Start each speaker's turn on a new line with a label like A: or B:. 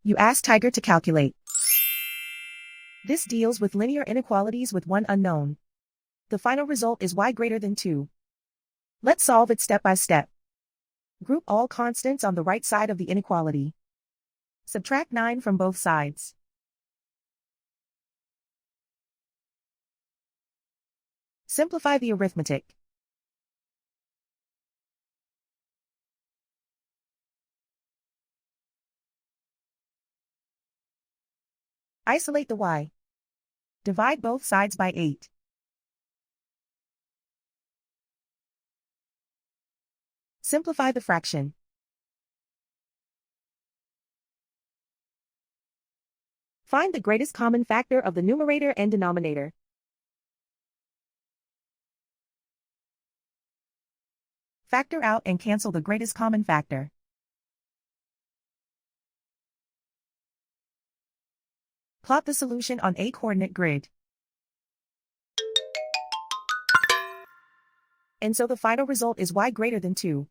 A: You ask Tiger to calculate. This deals with linear inequalities with one unknown. The final result is y greater than 2. Let's solve it step by step. Group all constants on the right side of the inequality. Subtract 9 from both sides. Simplify the arithmetic. Isolate the y. Divide both sides by 8. Simplify the fraction. Find the greatest common factor of the numerator and denominator. Factor out and cancel the greatest common factor. Plot the solution on a coordinate grid. And so the final result is y greater than 2.